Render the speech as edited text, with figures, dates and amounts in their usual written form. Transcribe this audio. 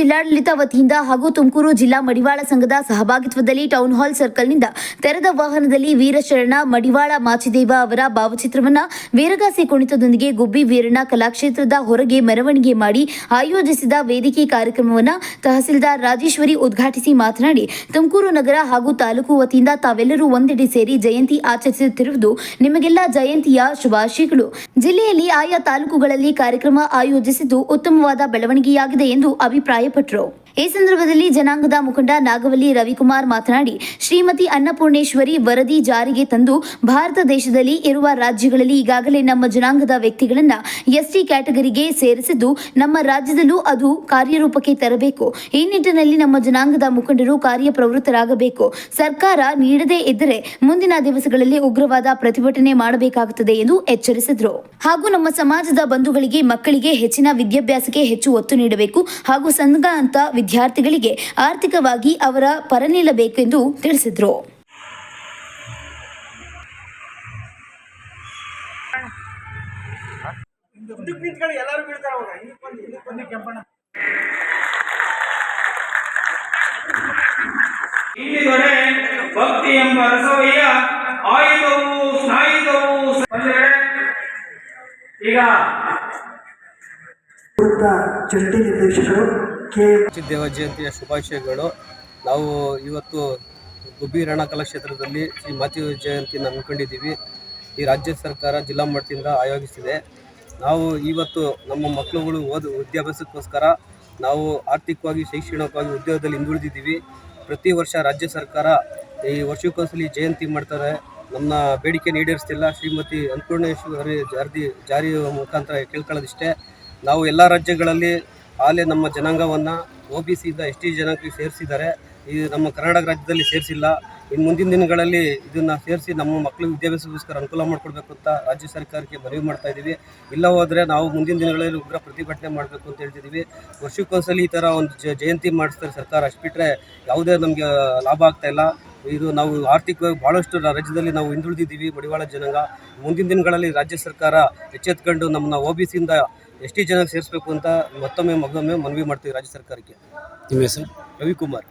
ಜಿಲ್ಲಾಡಳಿತ ವತಿಯಿಂದ ಹಾಗೂ ತುಮಕೂರು ಜಿಲ್ಲಾ ಮಡಿವಾಳ ಸಂಘದ ಸಹಭಾಗಿತ್ವದಲ್ಲಿ ಟೌನ್ ಹಾಲ್ ಸರ್ಕಲ್ನಿಂದ ತೆರೆದ ವಾಹನದಲ್ಲಿ ವೀರಶರಣ ಮಡಿವಾಳ ಮಾಚಿದೇವ ಅವರ ಭಾವಚಿತ್ರವನ್ನು ವೀರಗಾಸೆ ಕುಣಿತದೊಂದಿಗೆ ಗುಬ್ಬಿ ವೀರಣ್ಣ ಕಲಾಕ್ಷೇತ್ರದ ಹೊರಗೆ ಮೆರವಣಿಗೆ ಮಾಡಿ ಆಯೋಜಿಸಿದ ವೇದಿಕೆ ಕಾರ್ಯಕ್ರಮವನ್ನು ತಹಸೀಲ್ದಾರ್ ರಾಜೇಶ್ವರಿ ಉದ್ಘಾಟಿಸಿ ಮಾತನಾಡಿ, ತುಮಕೂರು ನಗರ ಹಾಗೂ ತಾಲೂಕು ವತಿಯಿಂದ ತಾವೆಲ್ಲರೂ ಒಂದೆಡೆ ಸೇರಿ ಜಯಂತಿ ಆಚರಿಸುತ್ತಿರುವುದು ನಿಮಗೆಲ್ಲ ಜಯಂತಿಯ ಶುಭಾಶಯಗಳು. ಜಿಲ್ಲೆಯಲ್ಲಿ ಆಯಾ ತಾಲೂಕುಗಳಲ್ಲಿ ಕಾರ್ಯಕ್ರಮ ಆಯೋಜಿಸಿದ್ದು ಉತ್ತಮವಾದ ಬೆಳವಣಿಗೆಯಾಗಿದೆ ಎಂದು ಅಭಿಪ್ರಾಯಪಟ್ಟರು. ಈ ಸಂದರ್ಭದಲ್ಲಿ ಜನಾಂಗದ ಮುಖಂಡ ನಾಗವಲ್ಲಿ ರವಿಕುಮಾರ್ ಮಾತನಾಡಿ, ಶ್ರೀಮತಿ ಅನ್ನಪೂರ್ಣೇಶ್ವರಿ ವರದಿ ಜಾರಿಗೆ ತಂದು ಭಾರತ ದೇಶದಲ್ಲಿ ಇರುವ ರಾಜ್ಯಗಳಲ್ಲಿ ಈಗಾಗಲೇ ನಮ್ಮ ಜನಾಂಗದ ವ್ಯಕ್ತಿಗಳನ್ನು ಎಸ್ಟಿ ಕ್ಯಾಟಗರಿಗೆ ಸೇರಿಸಿದ್ದು ನಮ್ಮ ರಾಜ್ಯದಲ್ಲೂ ಅದು ಕಾರ್ಯರೂಪಕ್ಕೆ ತರಬೇಕು. ಈ ನಿಟ್ಟಿನಲ್ಲಿ ನಮ್ಮ ಜನಾಂಗದ ಮುಖಂಡರು ಕಾರ್ಯಪ್ರವೃತ್ತರಾಗಬೇಕು. ಸರ್ಕಾರ ನೀಡದೇ ಇದ್ದರೆ ಮುಂದಿನ ದಿವಸಗಳಲ್ಲಿ ಉಗ್ರವಾದ ಪ್ರತಿಭಟನೆ ಮಾಡಬೇಕಾಗುತ್ತದೆ ಎಂದು ಎಚ್ಚರಿಸಿದರು. ಹಾಗೂ ನಮ್ಮ ಸಮಾಜದ ಬಂಧುಗಳಿಗೆ ಮಕ್ಕಳಿಗೆ ಹೆಚ್ಚಿನ ವಿದ್ಯಾಭ್ಯಾಸಕ್ಕೆ ಹೆಚ್ಚು ಒತ್ತು ನೀಡಬೇಕು ಹಾಗೂ ಸಂಘ ಅಂತ ವಿದ್ಯಾರ್ಥಿಗಳಿಗೆ ಆರ್ಥಿಕವಾಗಿ ಅವರ ಪರ ನಿಲ್ಲಬೇಕೆಂದು ತಿಳಿಸಿದರು. ಭಕ್ತಿ ಎಂಬ ರಸವಯ್ಯ ಆಯುಧವು ಸ್ನಾಯುಧವು ಈಗ ಜಂಟಿ ನಿರ್ದೇಶಕರು ದೇವ ಜಯಂತಿಯ ಶುಭಾಶಯಗಳು. ನಾವು ಇವತ್ತು ಗುಬ್ಬಿ ರಣ ಕಲಾಕ್ಷೇತ್ರದಲ್ಲಿ ಶ್ರೀ ಮಾಚಿದೇವ ಜಯಂತಿಯನ್ನು ಹಮ್ಮಿಕೊಂಡಿದ್ದೀವಿ. ಈ ರಾಜ್ಯ ಸರ್ಕಾರ ಜಿಲ್ಲಾ ಮಟ್ಟದಿಂದ ಆಯೋಜಿಸಿದೆ. ನಾವು ಇವತ್ತು ನಮ್ಮ ಮಕ್ಕಳುಗಳು ವಿದ್ಯಾಭ್ಯಾಸಕ್ಕೋಸ್ಕರ ನಾವು ಆರ್ಥಿಕವಾಗಿ ಶೈಕ್ಷಣಿಕವಾಗಿ ಉದ್ಯೋಗದಲ್ಲಿ ಹಿಂದುಳಿದಿದ್ದೀವಿ. ಪ್ರತಿ ವರ್ಷ ರಾಜ್ಯ ಸರ್ಕಾರ ಈ ವರ್ಷಕ್ಕೊಂದ್ಸಲಿ ಜಯಂತಿ ಮಾಡ್ತಾರೆ. ನಮ್ಮ ಬೇಡಿಕೆ ಈಡೇರಿಸ್ತಿಲ್ಲ. ಶ್ರೀಮತಿ ಅನ್ನಪೂರ್ಣೇಶ್ವರಿ ಜಾರಿ ಮುಖಾಂತರ ಕೇಳ್ಕೊಳ್ಳೋದಿಷ್ಟೇ. ನಾವು ಎಲ್ಲ ರಾಜ್ಯಗಳಲ್ಲಿ ಹಾಲೆ ನಮ್ಮ ಜನಾಂಗವನ್ನು OBCಯಿಂದ ST ಜನಾಂಗಕ್ಕೆ ಸೇರಿಸಿದ್ದಾರೆ. ಈ ನಮ್ಮ ಕರ್ನಾಟಕ ರಾಜ್ಯದಲ್ಲಿ ಸೇರಿಸಿಲ್ಲ. ಇನ್ನು ಮುಂದಿನ ದಿನಗಳಲ್ಲಿ ಇದನ್ನು ಸೇರಿಸಿ ನಮ್ಮ ಮಕ್ಕಳಿಗೆ ವಿದ್ಯಾಭ್ಯಾಸಕ್ಕೋಸ್ಕರ ಅನುಕೂಲ ಮಾಡಿಕೊಡ್ಬೇಕು ಅಂತ ರಾಜ್ಯ ಸರ್ಕಾರಕ್ಕೆ ಮನವಿ ಮಾಡ್ತಾ ಇದ್ದೀವಿ. ಇಲ್ಲ ಹೋದರೆ ನಾವು ಮುಂದಿನ ದಿನಗಳಲ್ಲಿ ಉಗ್ರ ಪ್ರತಿಭಟನೆ ಮಾಡಬೇಕು ಅಂತ ಹೇಳ್ತಿದ್ದೀವಿ. ವರ್ಷಕ್ಕೊಂದ್ಸಲಿ ಈ ಥರ ಒಂದು ಜಯಂತಿ ಮಾಡಿಸ್ತಾರೆ ಸರ್ಕಾರ, ಅಷ್ಟು ಬಿಟ್ಟರೆ ಯಾವುದೇ ನಮಗೆ ಲಾಭ ಆಗ್ತಾಯಿಲ್ಲ. ಇದು ನಾವು ಆರ್ಥಿಕವಾಗಿ ಭಾಳಷ್ಟು ರಾಜ್ಯದಲ್ಲಿ ನಾವು ಹಿಂದುಳಿದಿದ್ದೀವಿ ಮಡಿವಾಳ ಜನಾಂಗ. ಮುಂದಿನ ದಿನಗಳಲ್ಲಿ ರಾಜ್ಯ ಸರ್ಕಾರ ಎಚ್ಚೆತ್ಕೊಂಡು ನಮ್ಮನ್ನ OBCಯಿಂದ ST ಜನಾಂಗ ಸೇರಿಸಬೇಕು ಅಂತ ಮತ್ತೊಮ್ಮೆ ಮಗದೊಮ್ಮೆ ಮನವಿ ಮಾಡ್ತೀವಿ ರಾಜ್ಯ ಸರ್ಕಾರಕ್ಕೆ. ನಿಮ್ಮ ಹೆಸರು? ರವಿಕುಮಾರ್.